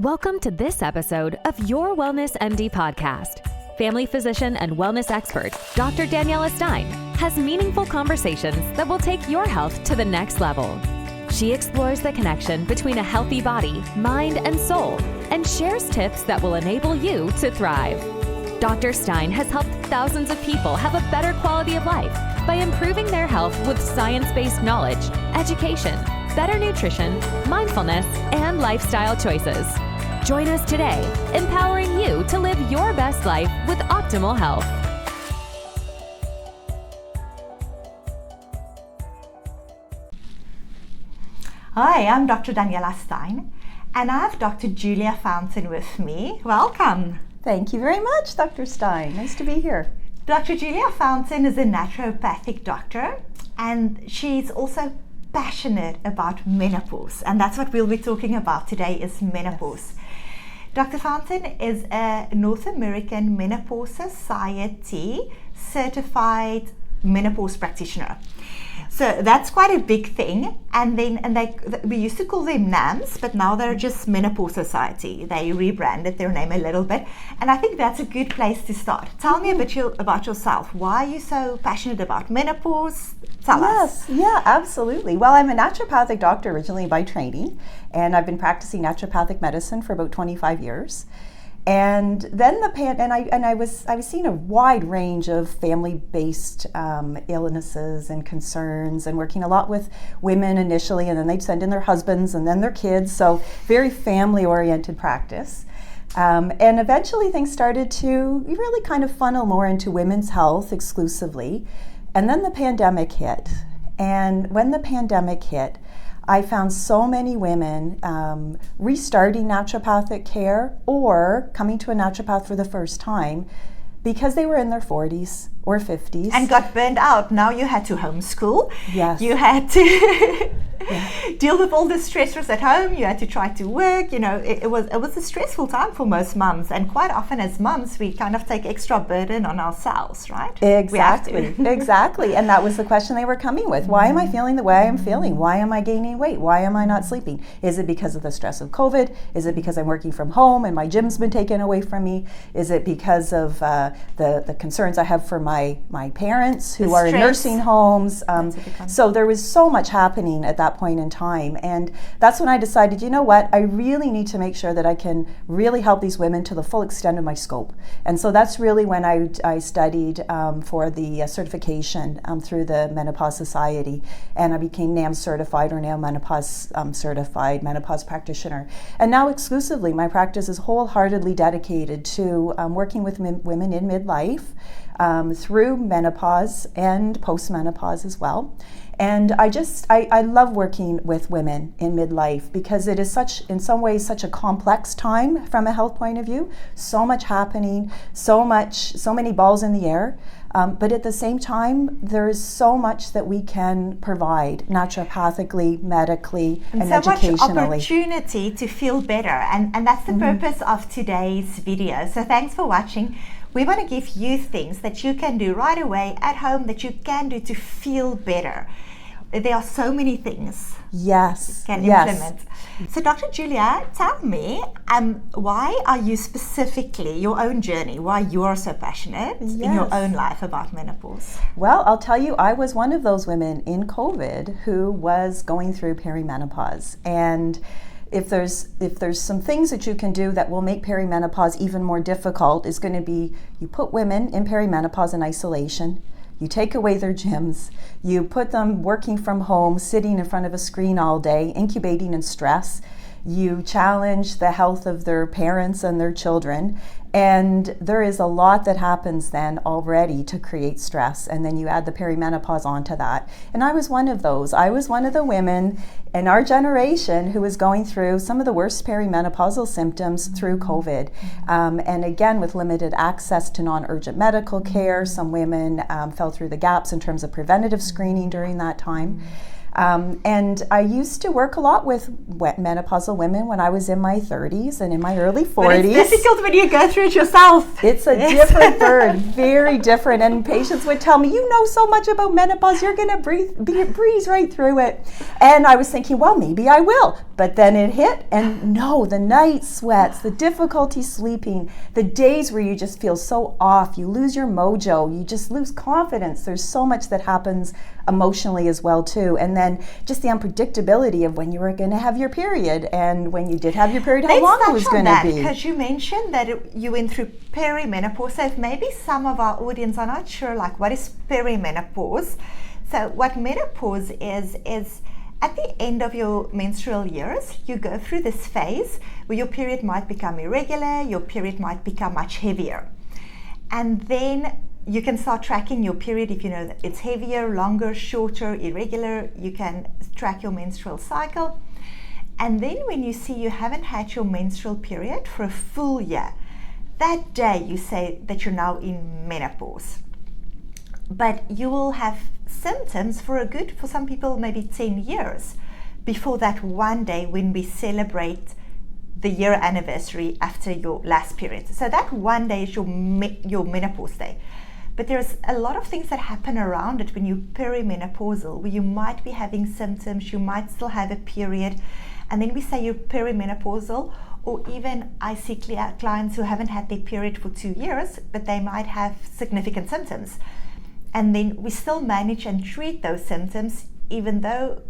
Welcome to this episode of Your Wellness MD podcast. Family physician and wellness expert, Dr. Daniela Steyn, has meaningful conversations that will take your health to the next level. She explores the connection between a healthy body, mind, and soul, and shares tips that will enable you to thrive. Dr. Steyn has helped thousands of people have a better quality of life by improving their health with science-based knowledge, education, better nutrition, mindfulness, and lifestyle choices. Join us today, empowering you to live your best life with optimal health. Hi, I'm Dr. Daniela Steyn, and I have Dr. Julia Fountain with me. Welcome. Thank you very much, Dr. Steyn. Nice to be here. Dr. Julia Fountain is a naturopathic doctor, and she's also passionate about menopause, and that's what we'll be talking about today is menopause. Yes. Dr. Fountain is a North American Menopause Society certified menopause practitioner. So that's quite a big thing. And we used to call them NAMS, but now they're just Menopause Society. They rebranded their name a little bit. And I think that's a good place to start. Tell me a bit about yourself. Why are you so passionate about menopause? Tell us. Yeah, absolutely. Well, I'm a naturopathic doctor originally by training, and I've been practicing naturopathic medicine for about 25 years. And then I was seeing a wide range of family-based illnesses and concerns, and working a lot with women initially, and then they'd send in their husbands and then their kids. So very family-oriented practice. And eventually things started to really kind of funnel more into women's health exclusively. And then the pandemic hit. And when the pandemic hit, I found so many women restarting naturopathic care or coming to a naturopath for the first time because they were in their 40s or 50s. And got burned out. Now you had to homeschool. Yes. You had to deal with all the stressors at home. You had to try to work. It was a stressful time for most mums. And quite often as mums, we kind of take extra burden on ourselves, right? Exactly. Exactly. And that was the question they were coming with. Why am I feeling the way I am feeling? Why am I gaining weight? Why am I not sleeping? Is it because of the stress of COVID? Is it because I'm working from home and my gym's been taken away from me? Is it because of the concerns I have for my parents who are in nursing homes? So there was so much happening at that point in time, and that's when I decided, you know what, I really need to make sure that I can really help these women to the full extent of my scope. And so that's really when I studied for the certification through the Menopause Society, and I became NAMS certified, or now Menopause certified Menopause Practitioner. And now exclusively my practice is wholeheartedly dedicated to working with women in midlife through menopause and post-menopause as well. And I love working with women in midlife because it is in some ways such a complex time from a health point of view. So much happening, so many balls in the air. But at the same time, there is so much that we can provide naturopathically, medically, and educationally. So much opportunity to feel better. And that's the purpose of today's video. So thanks for watching. We want to give you things that you can do right away at home that you can do to feel better. There are so many things you can implement. So Dr. Julia, tell me, why are you specifically, your own journey, why you are so passionate in your own life about menopause? Well, I'll tell you, I was one of those women in COVID who was going through perimenopause. And if there's some things that you can do that will make perimenopause even more difficult, is going to be you put women in perimenopause in isolation. You take away their gyms, you put them working from home, sitting in front of a screen all day, incubating in stress. You challenge the health of their parents and their children, and there is a lot that happens then already to create stress, and then you add the perimenopause onto that. And I was one of those. I was one of the women in our generation who was going through some of the worst perimenopausal symptoms through COVID. And again, with limited access to non-urgent medical care, some women fell through the gaps in terms of preventative screening during that time. And I used to work a lot with menopausal women when I was in my 30s and in my early 40s. But it's difficult when you go through it yourself. It's a different bird, very different. And patients would tell me, you know so much about menopause, you're going to breeze right through it. And I was thinking, well, maybe I will. But then it hit, and no, the night sweats, the difficulty sleeping, the days where you just feel so off, you lose your mojo, you just lose confidence. There's so much that happens emotionally as well too. And then just the unpredictability of when you were going to have your period, and when you did have your period, how long it was going to be. Because you mentioned that you went through peri-menopause, so if maybe some of our audience are not sure, like, what is peri-menopause? So what menopause is at the end of your menstrual years, you go through this phase where your period might become irregular, your period might become much heavier. And then you can start tracking your period if you know that it's heavier, longer, shorter, irregular. You can track your menstrual cycle. And then when you see you haven't had your menstrual period for a full year, that day you say that you're now in menopause. But you will have symptoms for some people, maybe 10 years before that one day when we celebrate the year anniversary after your last period. So that one day is your menopause day. But there's a lot of things that happen around it when you're perimenopausal, where you might be having symptoms, you might still have a period, and then we say you're perimenopausal. Or even I see clients who haven't had their period for 2 years, but they might have significant symptoms. And then we still manage and treat those symptoms, even though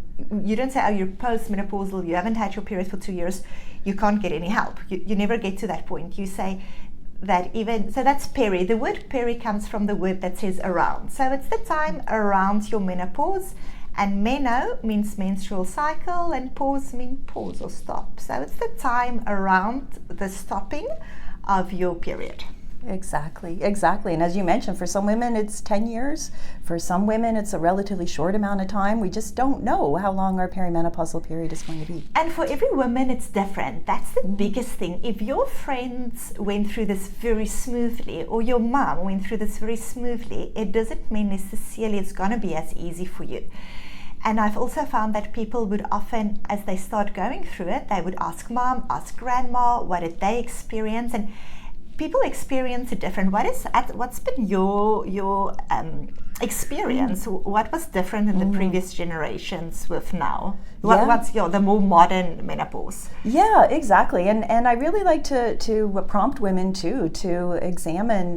you don't say, oh, you're post-menopausal, you haven't had your period for 2 years, you can't get any help. You never get to that point. You say that so that's peri. The word peri comes from the word that says around. So it's the time around your menopause, and meno means menstrual cycle, and pause means pause or stop. So it's the time around the stopping of your period. Exactly. And as you mentioned, for some women it's 10 years. For some women it's a relatively short amount of time. We just don't know how long our perimenopausal period is going to be. And for every woman it's different. That's the biggest thing. If your friends went through this very smoothly, or your mom went through this very smoothly, it doesn't mean necessarily it's going to be as easy for you. And I've also found that people would often, as they start going through it, they would ask mom, ask grandma, what did they experience? And people experience it different. What's been your experience? What was different in the previous generations with now? What's the more modern menopause? Yeah, exactly. And I really like to prompt women too to examine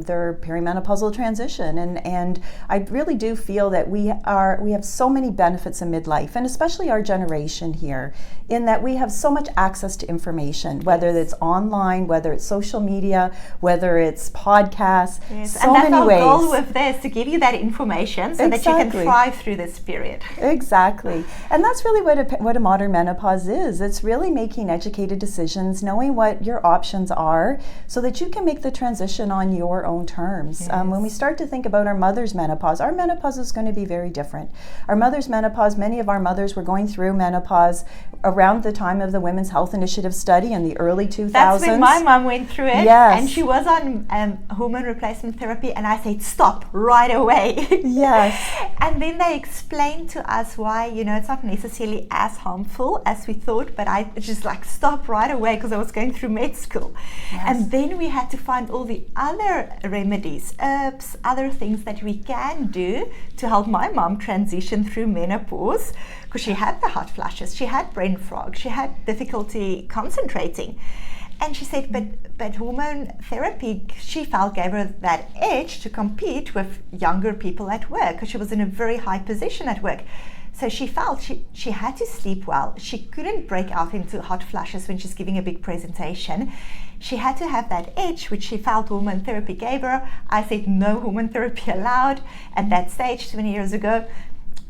their perimenopausal transition. And I really do feel that we have so many benefits in midlife, and especially our generation here, in that we have so much access to information, whether it's online, whether it's social media, whether it's podcasts, so many ways. And that's our goal with this, to give you that information so that you can thrive through this period. Exactly. And that's really what a modern menopause is. It's really making educated decisions, knowing what your options are, so that you can make the transition on your own terms. Yes. When we start to think about our mother's menopause, our menopause is going to be very different. Our mother's menopause, many of our mothers were going through menopause around the time of the Women's Health Initiative study in the early 2000s. That's when my mom went through it. Yes. And she was on hormone replacement therapy, and I said, stop right away. Yes. And then they explained to us why, it's not necessarily as harmful as we thought, but I just stop right away because I was going through med school. Yes. And then we had to find all the other remedies, herbs, other things that we can do to help my mom transition through menopause, because she had the hot flashes, she had brain fog, she had difficulty concentrating. And she said, but hormone therapy, she felt, gave her that edge to compete with younger people at work, because she was in a very high position at work. So she felt she had to sleep well. She couldn't break out into hot flashes when she's giving a big presentation. She had to have that edge, which she felt hormone therapy gave her. I said, no hormone therapy allowed at that stage 20 years ago.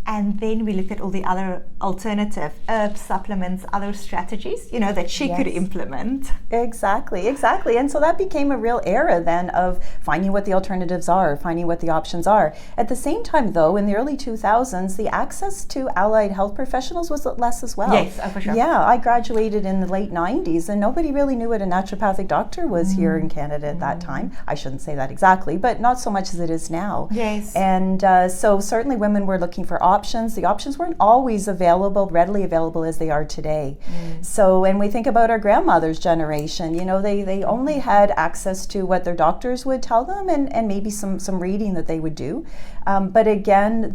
And then we looked at all the other alternative herbs, supplements, other strategies, that she could implement. Exactly. And so that became a real era then of finding what the alternatives are, finding what the options are. At the same time, though, in the early 2000s, the access to allied health professionals was less as well. Yes, for sure. Yeah, I graduated in the late 90s, and nobody really knew what a naturopathic doctor was here in Canada at that time. I shouldn't say that exactly, but not so much as it is now. Yes. And so certainly women were looking for options. The options weren't always readily available as they are today. So when we think about our grandmother's generation, they only had access to what their doctors would tell them and maybe some reading that they would do. But again,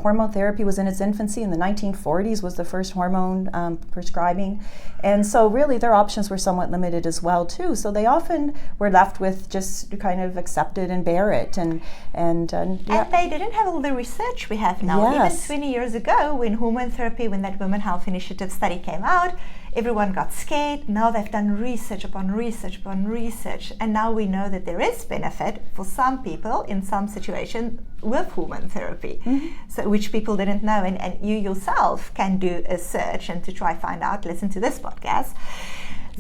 hormone therapy was in its infancy. In the 1940s was the first hormone prescribing. And so really their options were somewhat limited as well too. So they often were left with just kind of accept it and bear it. And they didn't have all the research we have now. Yes. Even 20 years ago when hormone therapy, when that Women Health Initiative study came out, everyone got scared. Now they've done research upon research upon research. And now we know that there is benefit for some people in some situations with hormone therapy, so which people didn't know. And you yourself can do a search and to try find out, listen to this podcast.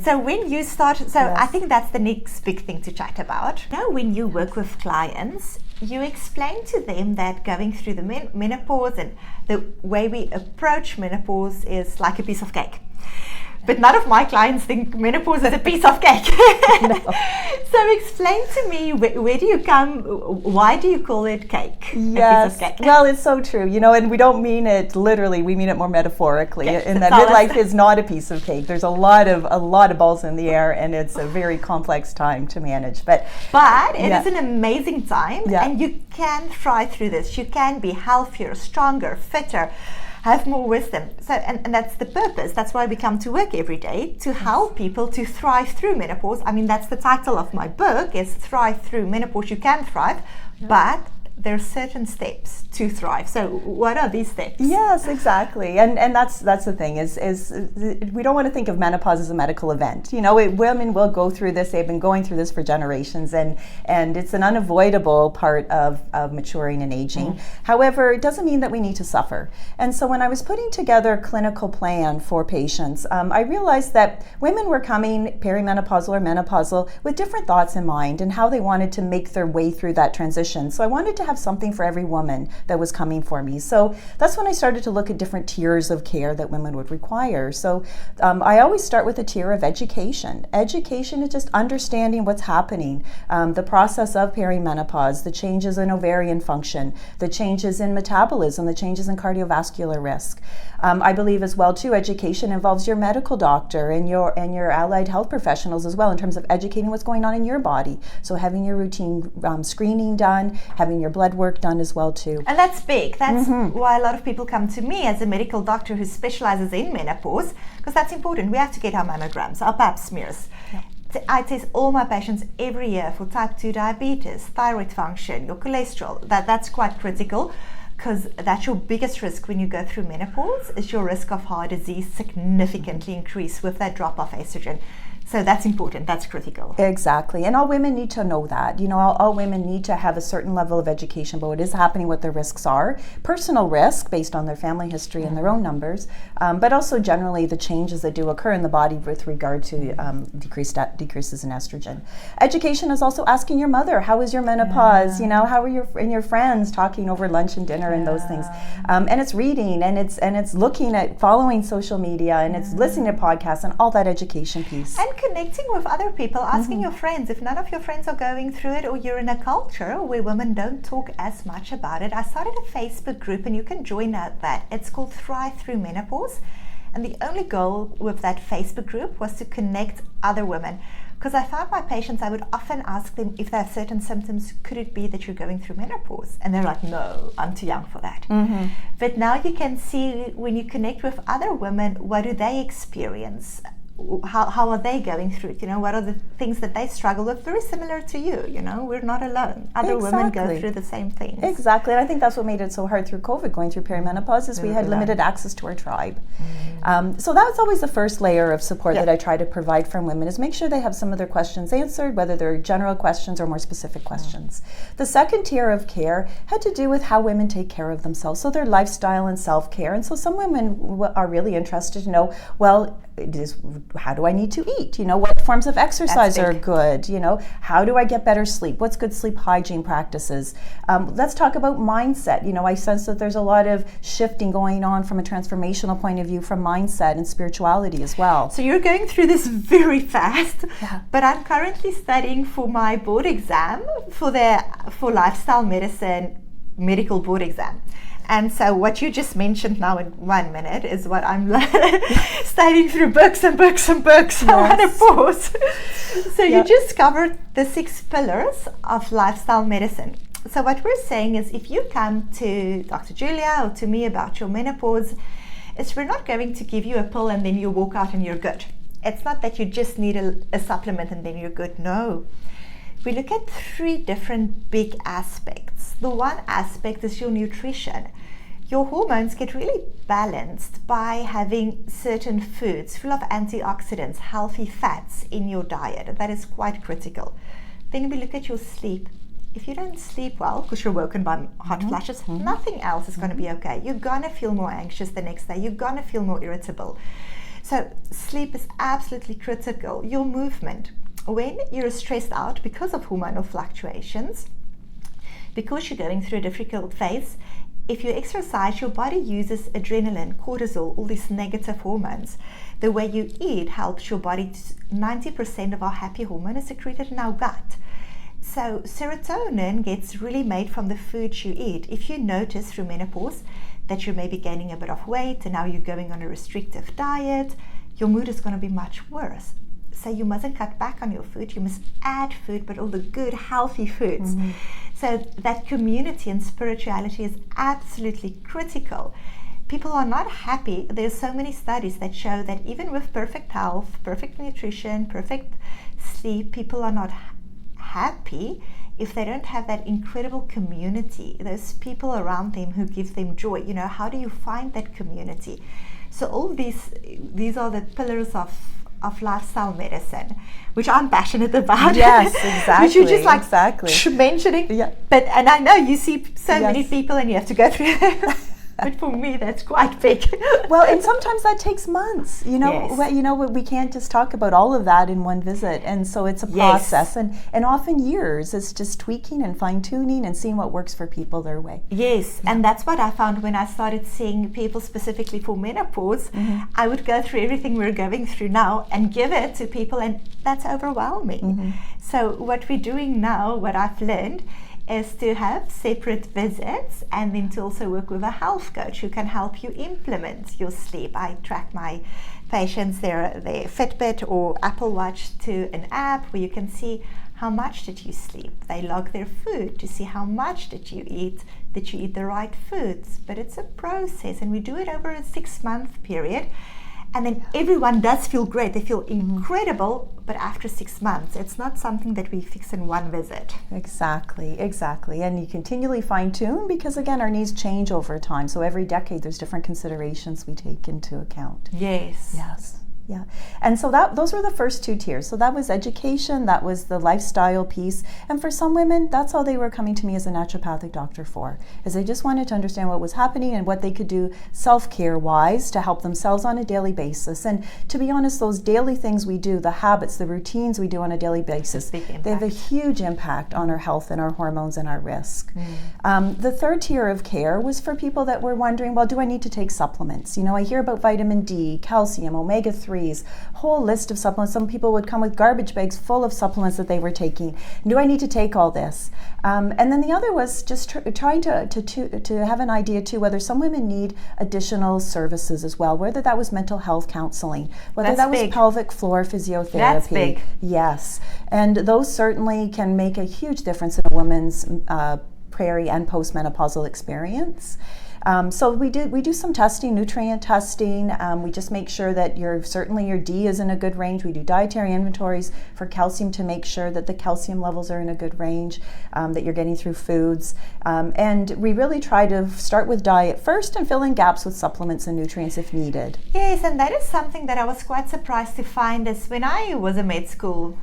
So when you start, I think that's the next big thing to chat about. Now, when you work with clients, you explain to them that going through the menopause and the way we approach menopause is like a piece of cake. But none of my clients think menopause is a piece of cake. No. So explain to me, where do you come, why do you call it cake? Yes, a piece of cake? Well, it's so true, and we don't mean it literally, we mean it more metaphorically, in that midlife is not a piece of cake. There's a lot of balls in the air, and it's a very complex time to manage. But it is an amazing time, and you can thrive through this. You can be healthier, stronger, fitter, have more wisdom. So, and that's the purpose. That's why we come to work every day, to help people to thrive through menopause. I mean, that's the title of my book, is Thrive Through Menopause. You can thrive, but there are certain steps to thrive. So what are these steps? Yes, exactly. And that's the thing is we don't want to think of menopause as a medical event. Women will go through this. They've been going through this for generations, and it's an unavoidable part of maturing and aging. However, it doesn't mean that we need to suffer. And so when I was putting together a clinical plan for patients, I realized that women were coming peri-menopausal or menopausal with different thoughts in mind and how they wanted to make their way through that transition. So I wanted to have something for every woman that was coming for me. So that's when I started to look at different tiers of care that women would require. So I always start with a tier of education. Education is just understanding what's happening, the process of perimenopause, the changes in ovarian function, the changes in metabolism, the changes in cardiovascular risk. I believe as well too, education involves your medical doctor and your allied health professionals as well, in terms of educating what's going on in your body. So having your routine screening done, having your blood work done as well too. And that's big. That's why a lot of people come to me as a medical doctor who specializes in menopause, because that's important. We have to get our mammograms, our pap smears. I test all my patients every year for type 2 diabetes, thyroid function, your cholesterol. That's quite critical, because that's your biggest risk when you go through menopause, is your risk of heart disease significantly increase with that drop of estrogen. So that's important, that's critical. Exactly, and all women need to know that. All women need to have a certain level of education about what is happening, what their risks are. Personal risk based on their family history and their own numbers, but also generally the changes that do occur in the body with regard to decreases in estrogen. Education is also asking your mother, how is your menopause? How are your friends talking over lunch and dinner and those things. And it's reading, and it's looking at following social media, and it's listening to podcasts and all that education piece. And connecting with other people, asking your friends. If none of your friends are going through it, or you're in a culture where women don't talk as much about it, I started a Facebook group, and you can join that. It's called Thrive Through Menopause. And the only goal with that Facebook group was to connect other women. Because I found my patients, I would often ask them if they have certain symptoms, could it be that you're going through menopause? And they're like, no, I'm too young for that. But now you can see, when you connect with other women, what do they experience? How are they going through it? What are the things that they struggle with? Very similar to you, we're not alone. Other women go through the same things. Exactly, and I think that's what made it so hard through COVID, going through perimenopause, is we had limited access to our tribe. So that's always the first layer of support that I try to provide from women, is make sure they have some of their questions answered, whether they're general questions or more specific questions. The second tier of care had to do with how women take care of themselves, so their lifestyle and self-care. And so some women are really interested to know, well, how do I need to eat? What forms of exercise are good? How do I get better sleep? What's good sleep hygiene practices? Let's talk about mindset. I sense that there's a lot of shifting going on from a transformational point of view, from mindset and spirituality as well. So you're going through this very fast, but I'm currently studying for my board exam, for lifestyle medicine medical board exam. And so what you just mentioned now in 1 minute is what I'm studying through books and books and books. Yes. I want to pause. So you just covered the 6 pillars of lifestyle medicine. So what we're saying is, if you come to Dr. Julia or to me about your menopause, we're not going to give you a pill and then you walk out and you're good. It's not that you just need a supplement and then you're good. No. We look at 3 different big aspects. The one aspect is your nutrition. Your hormones get really balanced by having certain foods full of antioxidants, healthy fats in your diet. That is quite critical. Then we look at your sleep. If you don't sleep well because you're woken by hot flashes, nothing else is going to be okay. You're going to feel more anxious the next day. You're going to feel more irritable. So sleep is absolutely critical. Your movement. When you're stressed out because of hormonal fluctuations, because you're going through a difficult phase, if you exercise, your body uses adrenaline, cortisol, all these negative hormones. The way you eat helps your body. 90% of our happy hormone is secreted in our gut. So serotonin gets really made from the food you eat. If you notice through menopause that you're maybe gaining a bit of weight and now you're going on a restrictive diet, your mood is going to be much worse. So you mustn't cut back on your food. You must add food, but all the good, healthy foods. So that community and spirituality is absolutely critical. People are not happy. There's so many studies that show that even with perfect health, perfect nutrition, perfect sleep, people are not happy if they don't have that incredible community, those people around them who give them joy. You know, how do you find that community? So all these are the pillars of lifestyle medicine, which I'm passionate about. Yes, exactly. Which you just like mentioning. Yeah. But and I know you see so many people and you have to go through but for me that's quite big. Well, and sometimes that takes months. You know, yes. We can't just talk about all of that in one visit, and so it's a process, and often years. It's just tweaking and fine tuning and seeing what works for people their way. Yes, and that's what I found when I started seeing people specifically for menopause. I would go through everything we're going through now and give it to people, and that's overwhelming. So what we're doing now, what I've learned, is to have separate visits and then to also work with a health coach who can help you implement your sleep. I track my patients, their Fitbit or Apple Watch to an app where you can see how much did you sleep. They log their food to see how much did you eat the right foods. But it's a process, and we do it over a 6-month period. And then everyone does feel great. They feel incredible, but after 6 months, it's not something that we fix in one visit. Exactly. And you continually fine tune because, again, our needs change over time. So every decade, there's different considerations we take into account. Yes. Yeah. And so those were the first 2 tiers. So that was education, that was the lifestyle piece. And for some women, that's all they were coming to me as a naturopathic doctor for, is they just wanted to understand what was happening and what they could do self-care wise to help themselves on a daily basis. And to be honest, those daily things we do, the habits, the routines we do on a daily basis, they have a huge impact on our health and our hormones and our risk. The 3rd tier of care was for people that were wondering, well, do I need to take supplements? You know, I hear about vitamin D, calcium, omega-3, whole list of supplements. Some people would come with garbage bags full of supplements that they were taking. Do I need to take all this? And then the other was just trying to have an idea too whether some women need additional services as well, whether that was mental health counseling, whether that was pelvic floor physiotherapy. That's big. Yes, and those certainly can make a huge difference in a woman's peri- and post-menopausal experience. So we do some testing, nutrient testing. We just make sure that your D is in a good range. We do dietary inventories for calcium to make sure that the calcium levels are in a good range, that you're getting through foods. And we really try to start with diet first and fill in gaps with supplements and nutrients if needed. Yes, and that is something that I was quite surprised to find is when I was in med school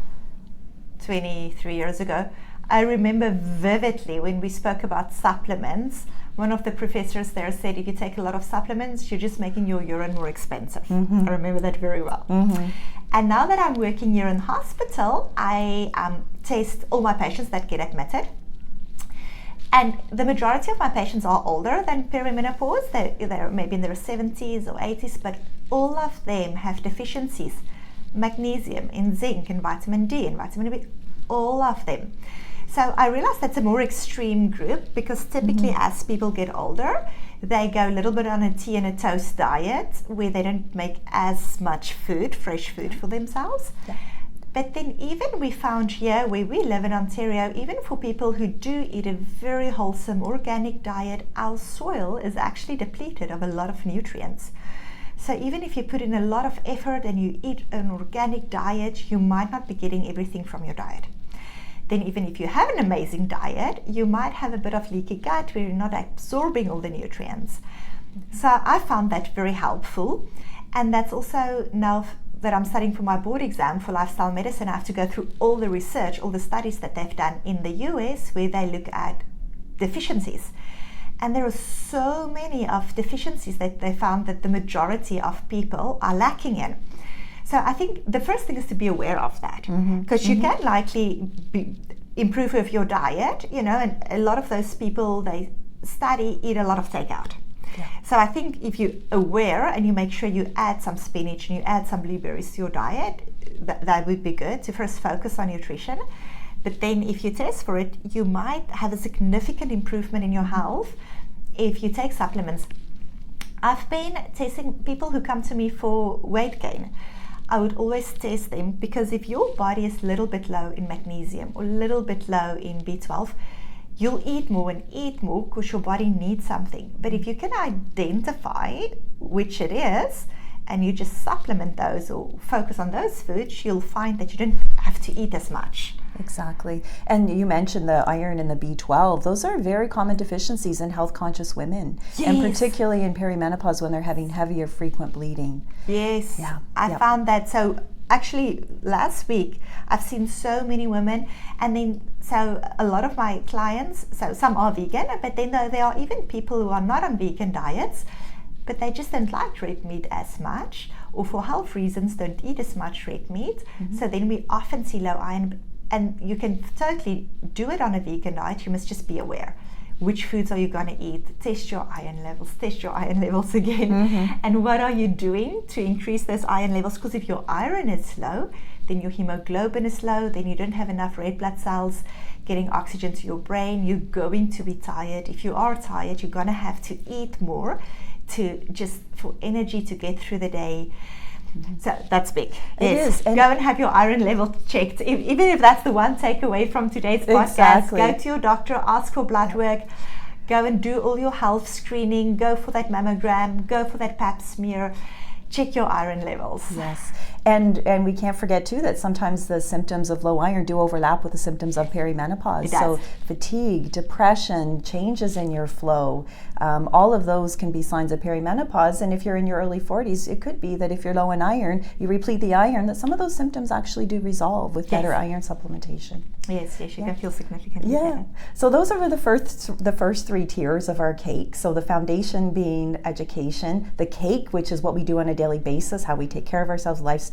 23 years ago, I remember vividly when we spoke about supplements, one of the professors there said, if you take a lot of supplements, you're just making your urine more expensive. I remember that very well. And now that I'm working here in hospital, I test all my patients that get admitted. And the majority of my patients are older than perimenopause. They're maybe in their 70s or 80s, but all of them have deficiencies. Magnesium, in zinc, and vitamin D, and vitamin B, all of them. So I realized that's a more extreme group because typically as people get older, They go a little bit on a tea and a toast diet where they don't make as much food, fresh food for themselves. Yeah. But then even we found here where we live in Ontario, even for people who do eat a very wholesome organic diet, our soil is actually depleted of a lot of nutrients. So even if you put in a lot of effort and you eat an organic diet, you might not be getting everything from your diet. Then even if you have an amazing diet, you might have a bit of leaky gut where you're not absorbing all the nutrients. So I found that very helpful. And that's also now that I'm studying for my board exam for lifestyle medicine, I have to go through all the research, all the studies that they've done in the US where they look at deficiencies. And there are so many of deficiencies that they found that the majority of people are lacking in. So I think the first thing is to be aware of that, because you can likely improve with your diet, you know, and a lot of those people they study eat a lot of takeout. Yeah. So I think if you're aware and you make sure you add some spinach and you add some blueberries to your diet, that would be good to first focus on nutrition. But then if you test for it, you might have a significant improvement in your health if you take supplements. I've been testing people who come to me for weight gain. I would always test them because if your body is a little bit low in magnesium or a little bit low in B12, you'll eat more because your body needs something. But if you can identify which it is and you just supplement those or focus on those foods, you'll find that you don't have to eat as much. Exactly. And you mentioned the iron and the B12. Those are very common deficiencies in health conscious women. Yes. And particularly in perimenopause when they're having heavier frequent bleeding. Yes. Yeah. I found that. So actually last week I've seen so many women, and then so a lot of my clients, so some are vegan, but then there are even people who are not on vegan diets, but they just don't like red meat as much, or for health reasons don't eat as much red meat. So then we often see low iron. And you can totally do it on a vegan diet. You must just be aware. Which foods are you going to eat? Test your iron levels again. And what are you doing to increase those iron levels? Because if your iron is low, then your hemoglobin is low, then you don't have enough red blood cells getting oxygen to your brain. You're going to be tired. If you are tired, you're going to have to eat more for energy to get through the day. So that's big. It is. And go and have your iron level checked. Even if that's the one takeaway from today's podcast, Exactly. Go to your doctor, ask for blood work, go and do all your health screening, go for that mammogram, go for that pap smear, check your iron levels. Yes. And we can't forget too that sometimes the symptoms of low iron do overlap with the symptoms of perimenopause. It does. So fatigue, depression, changes in your flow, all of those can be signs of perimenopause. And if you're in your early 40s, it could be that if you're low in iron, you replete the iron, that some of those symptoms actually do resolve with better iron supplementation. Yes, you can feel significantly better. So those are the first three tiers of our cake. So the foundation being education, the cake, which is what we do on a daily basis, how we take care of ourselves, lifestyle.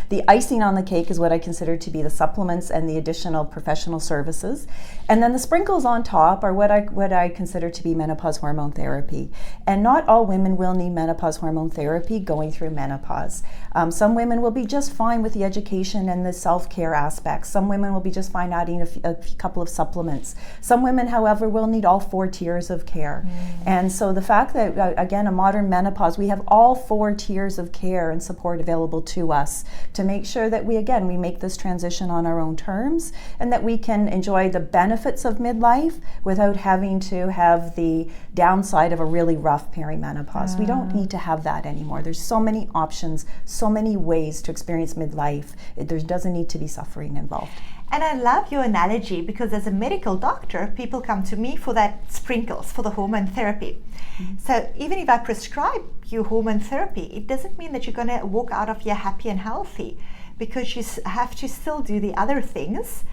The icing on the cake is what I consider to be the supplements and the additional professional services. And then the sprinkles on top are what I consider to be menopause hormone therapy. And not all women will need menopause hormone therapy going through menopause. Some women will be just fine with the education and the self-care aspects. Some women will be just fine adding a couple of supplements. Some women, however, will need all 4 tiers of care. And so the fact that, again, a modern menopause, we have all 4 tiers of care and support available to us to make sure that we make this transition on our own terms and that we can enjoy the benefits of midlife without having to have the downside of a really rough perimenopause. We don't need to have that anymore. There's so many options, so many ways to experience midlife. There doesn't need to be suffering involved. And I love your analogy because as a medical doctor, people come to me for that sprinkles, for the hormone therapy. So even if I prescribe you hormone therapy, it doesn't mean that you're going to walk out of here happy and healthy, because you have to still do the other things,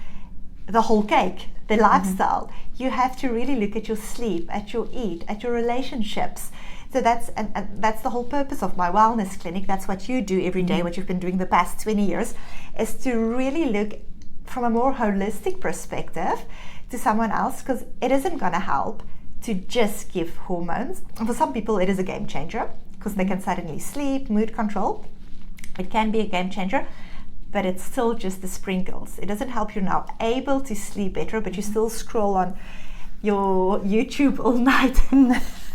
the whole cake, the lifestyle. You have to really look at your sleep, at your eat, at your relationships. So that's the whole purpose of my wellness clinic. That's what you do every day, what you've been doing the past 20 years, is to really look from a more holistic perspective to someone else, because it isn't going to help to just give hormones. For some people it is a game changer because they can suddenly sleep, mood control. It can be a game changer, but it's still just the sprinkles. It doesn't help you now able to sleep better, but you still scroll on your YouTube all night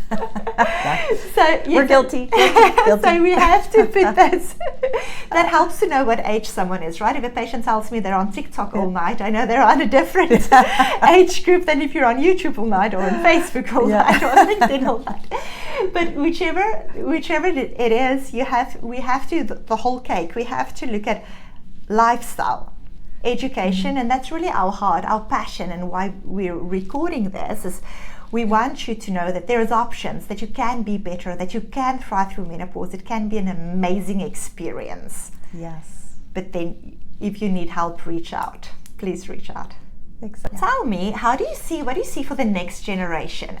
So We're guilty. So we have to put those. That helps to know what age someone is, right? If a patient tells me they're on TikTok all night, I know they're on a different age group than if you're on YouTube all night or on Facebook all night or on LinkedIn all night. But whichever it is, we have to, the whole cake, we have to look at lifestyle, education, and that's really our heart, our passion, and why we're recording this is we want you to know that there is options, that you can be better, that you can thrive through menopause. It can be an amazing experience. Yes. But then if you need help, reach out. Please reach out. Exactly. Tell me, what do you see for the next generation?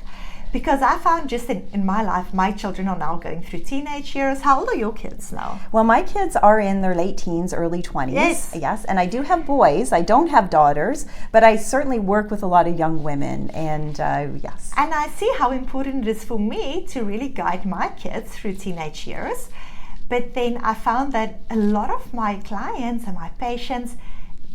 Because I found just in my life, my children are now going through teenage years. How old are your kids now? Well, my kids are in their late teens, early 20s. Yes. And I do have boys. I don't have daughters, but I certainly work with a lot of young women. And yes. And I see how important it is for me to really guide my kids through teenage years. But then I found that a lot of my clients and my patients,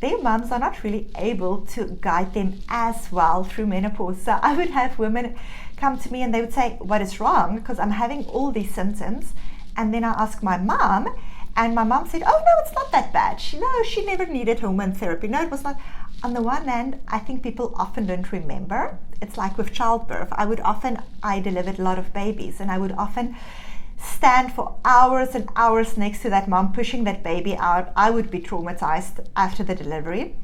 their moms are not really able to guide them as well through menopause. So I would have women come to me and they would say, what is wrong? Because I'm having all these symptoms. And then I ask my mom, and my mom said, oh no, it's not that bad. She never needed hormone therapy. No, it was not. On the one hand, I think people often don't remember. It's like with childbirth. I delivered a lot of babies, and I would often stand for hours and hours next to that mom pushing that baby out. I would be traumatized after the delivery.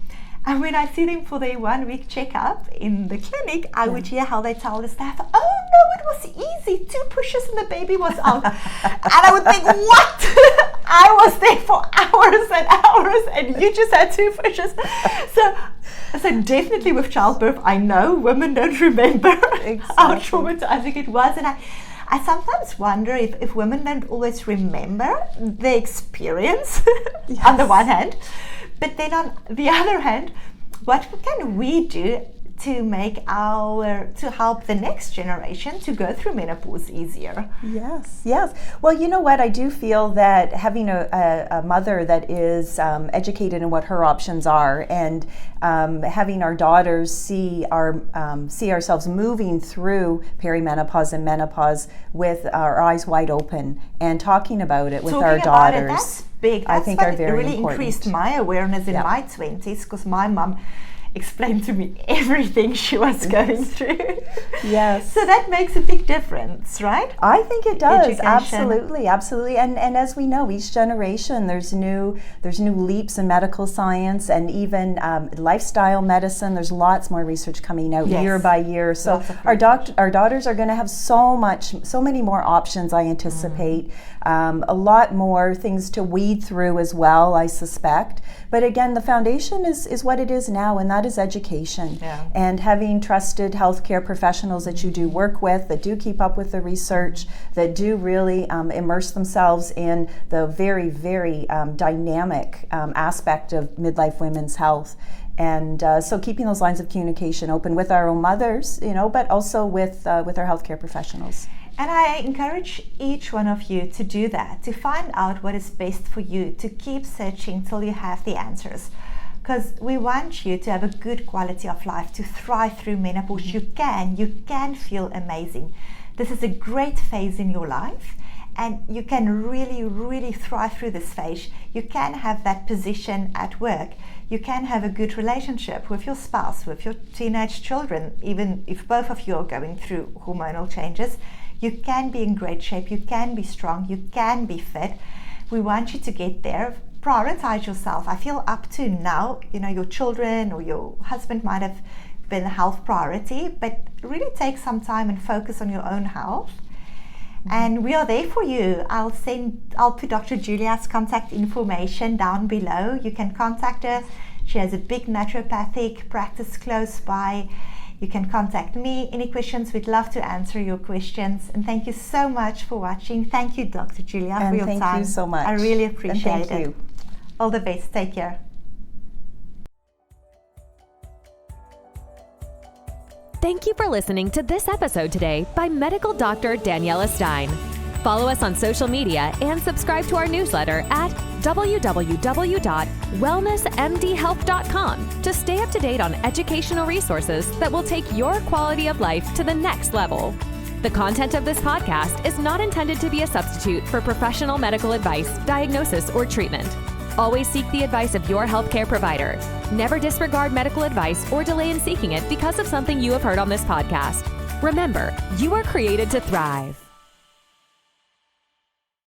And when I see them for their 1 week checkup in the clinic, I would hear how they tell the staff, oh no, it was easy, 2 pushes and the baby was out. And I would think, what? I was there for hours and hours and you just had 2 pushes. So definitely with childbirth, I know women don't remember how traumatizing it was. And I sometimes wonder if women don't always remember the experience on the one hand, but then on the other hand, what can we do to help the next generation to go through menopause easier? Yes. Well, you know what? I do feel that having a mother that is educated in what her options are, and having our daughters see ourselves moving through perimenopause and menopause with our eyes wide open and talking about it with our daughters. That's big. That's I think are very really important. Increased my awareness in my 20s, because my mom explained to me everything she was going through. Yes. So that makes a big difference, right? I think it does. Education. Absolutely. And as we know, each generation there's new leaps in medical science and even lifestyle medicine. There's lots more research coming out year by year. So our daughters are going to have so many more options, I anticipate. A lot more things to weed through as well, I suspect. But again, the foundation is what it is now, and that is education. Yeah. And having trusted healthcare professionals that you do work with, that do keep up with the research, that do really immerse themselves in the very, very dynamic aspect of midlife women's health. And so keeping those lines of communication open with our own mothers, but also with our healthcare professionals. And I encourage each one of you to do that, to find out what is best for you, to keep searching till you have the answers. Because we want you to have a good quality of life, to thrive through menopause. You can feel amazing. This is a great phase in your life, and you can really, really thrive through this phase. You can have that position at work. You can have a good relationship with your spouse, with your teenage children, even if both of you are going through hormonal changes. You can be in great shape, you can be strong, you can be fit. We want you to get there. Prioritize yourself. I feel up to now, your children or your husband might have been a health priority, but really take some time and focus on your own health. And we are there for you. I'll put Dr. Julia's contact information down below. You can contact her. She has a big naturopathic practice close by. You can contact me. Any questions, we'd love to answer your questions. And thank you so much for watching. Thank you, Dr. Julia, for your time. Thank you so much. I really appreciate it. Thank you. All the best. Take care. Thank you for listening to this episode today by medical doctor Daniela Steyn. Follow us on social media and subscribe to our newsletter at www.wellnessmdhealth.com to stay up to date on educational resources that will take your quality of life to the next level. The content of this podcast is not intended to be a substitute for professional medical advice, diagnosis, or treatment. Always seek the advice of your healthcare provider. Never disregard medical advice or delay in seeking it because of something you have heard on this podcast. Remember, you are created to thrive.